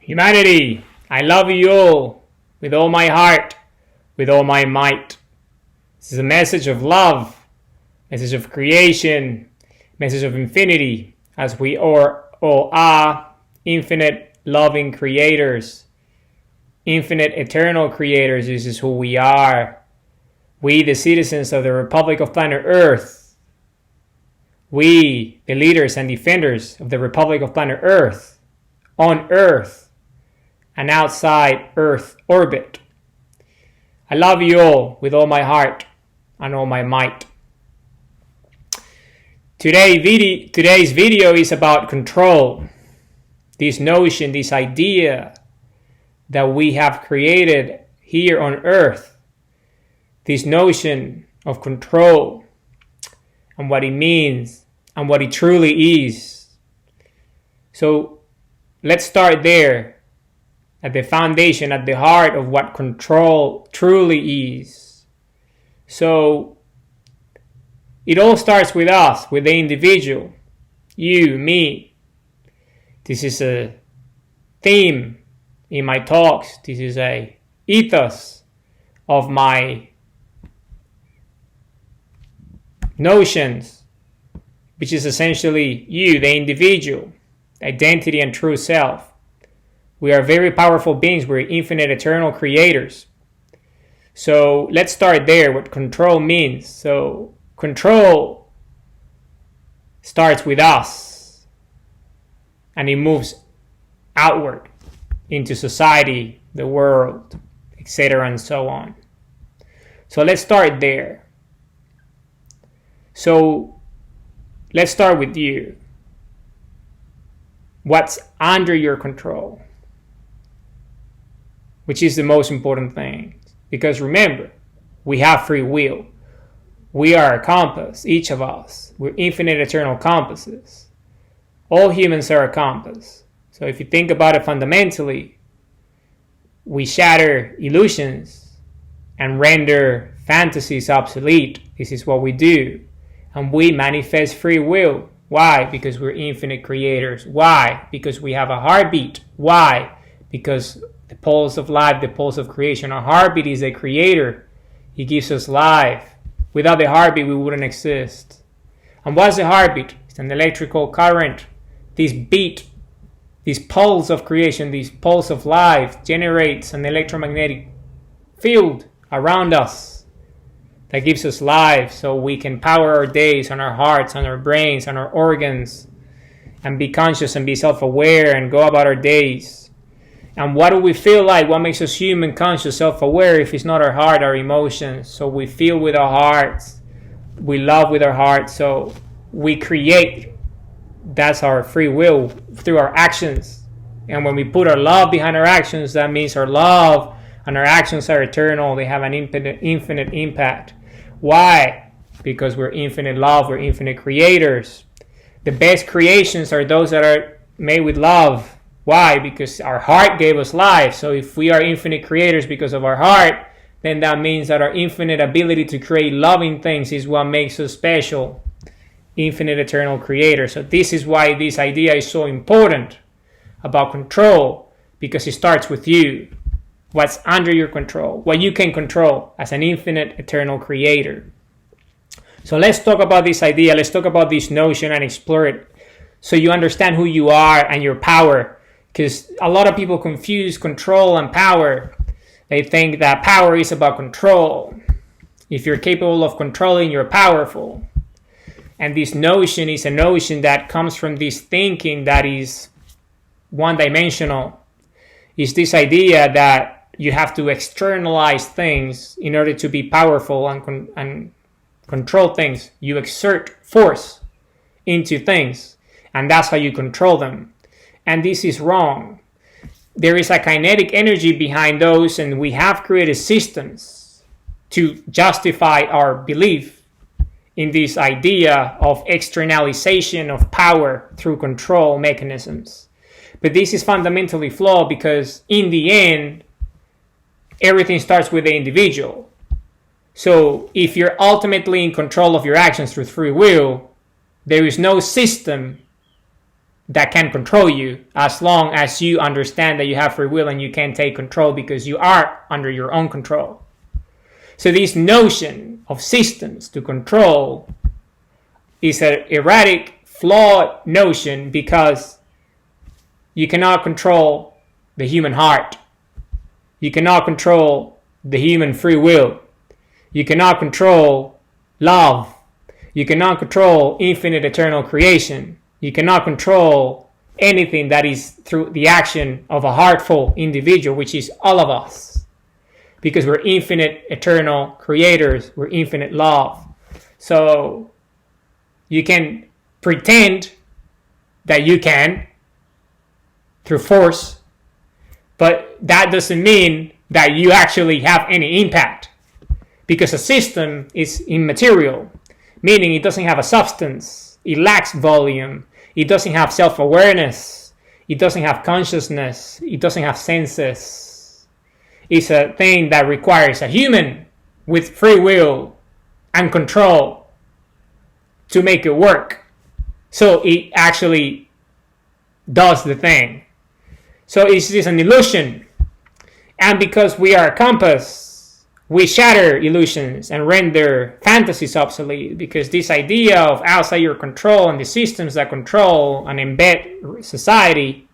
Humanity, I love you all with all my heart, with all my might. This is a message of love, message of creation, message of infinity, as we all are infinite loving creators, infinite eternal creators. This is who we are. We, the citizens of the Republic of Planet Earth. We, the leaders and defenders of the Republic of Planet Earth, on Earth and outside Earth orbit. I love you all with all my heart and all my might. Today's video is about control. This notion, this idea that we have created here on Earth. This notion of control and what it means and what it truly is. So let's start there, at the foundation, at the heart of what control truly is. So it all starts with us, with the individual, you, me. This is a theme in my talks. This is a ethos of my notions, which is essentially you, the individual, identity and true self. We are very powerful beings. We're infinite, eternal creators. So let's start there, what control means. So control starts with us, and it moves outward into society, the world, etc., and so on. So let's start there. So let's start with you. What's under your control? Which is the most important thing. Because remember, we have free will. We are a compass, each of us. We're infinite, eternal compasses. All humans are a compass. So if you think about it fundamentally, we shatter illusions and render fantasies obsolete. This is what we do. And we manifest free will. Why? Because we're infinite creators. Why? Because we have a heartbeat. Why? Because the pulse of life, the pulse of creation. Our heartbeat is a creator. He gives us life. Without the heartbeat, we wouldn't exist. And what's the heartbeat? It's an electrical current. This beat, this pulse of creation, this pulse of life generates an electromagnetic field around us that gives us life, so we can power our days and our hearts and our brains and our organs and be conscious and be self-aware and go about our days. And what do we feel like? What makes us human, conscious, self-aware if it's not our heart, our emotions? So we feel with our hearts. We love with our hearts. So we create. That's our free will through our actions. And when we put our love behind our actions, that means our love and our actions are eternal. They have an infinite impact. Why? Because we're infinite love. We're infinite creators. The best creations are those that are made with love. Why? Because our heart gave us life. So if we are infinite creators because of our heart, then that means that our infinite ability to create loving things is what makes us special. Infinite eternal creator. So this is why this idea is so important about control, because it starts with you. What's under your control, what you can control as an infinite eternal creator. So let's talk about this idea. Let's talk about this notion and explore it so you understand who you are and your power. Because a lot of people confuse control and power. They think that power is about control. If you're capable of controlling, you're powerful. And this notion is a notion that comes from this thinking that is one-dimensional. It's this idea that you have to externalize things in order to be powerful and control things. You exert force into things, and that's how you control them. And this is wrong. There is a kinetic energy behind those, and we have created systems to justify our belief in this idea of externalization of power through control mechanisms. But this is fundamentally flawed, because in the end, everything starts with the individual. So if you're ultimately in control of your actions through free will, there is no system that can control you, as long as you understand that you have free will and you can take control because you are under your own control. So this notion of systems to control is an erratic, flawed notion, because you cannot control the human heart. You cannot control the human free will. You cannot control love. You cannot control infinite eternal creation. You cannot control anything that is through the action of a heartful individual, which is all of us. Because we're infinite eternal creators. We're infinite love. So you can pretend that you can through force, but that doesn't mean that you actually have any impact, because a system is immaterial, meaning it doesn't have a substance, it lacks volume, it doesn't have self-awareness, it doesn't have consciousness, it doesn't have senses. It's a thing that requires a human with free will and control to make it work. So it actually does the thing. So it's just an illusion. And because we are a compass, we shatter illusions and render fantasies obsolete, because this idea of outside your control and the systems that control and embed society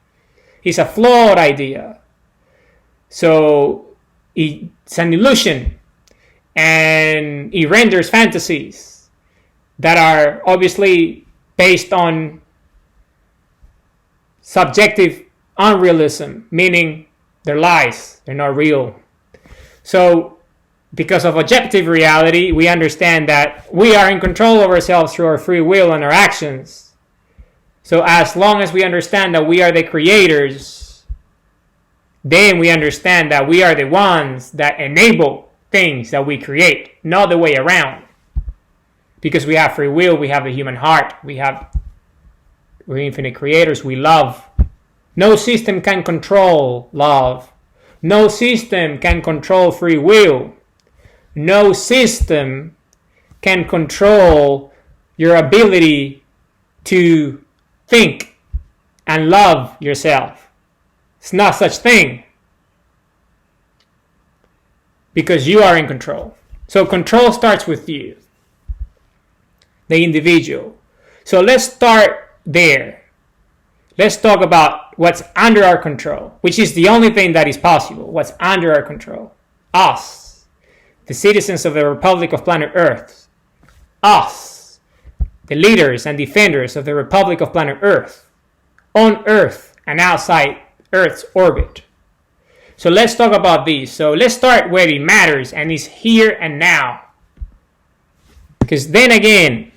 is a flawed idea. So it's an illusion, and it renders fantasies that are obviously based on subjective unrealism, meaning they're lies, they're not real. So because of objective reality, we understand that we are in control of ourselves through our free will and our actions. So as long as we understand that we are the creators, then we understand that we are the ones that enable things that we create, not the way around. Because we have free will, we have the human heart, we're infinite creators, we love. No system can control love. No system can control free will. No system can control your ability to think and love yourself. It's not such thing. Because you are in control. So control starts with you, the individual. So let's start there. Let's talk about what's under our control, which is the only thing that is possible. What's under our control? Us, the citizens of the Republic of planet Earth. Us, the leaders and defenders of the Republic of planet Earth, on Earth and outside Earth's orbit. So let's talk about these. So let's start where it matters, and it's here and now. Because then again,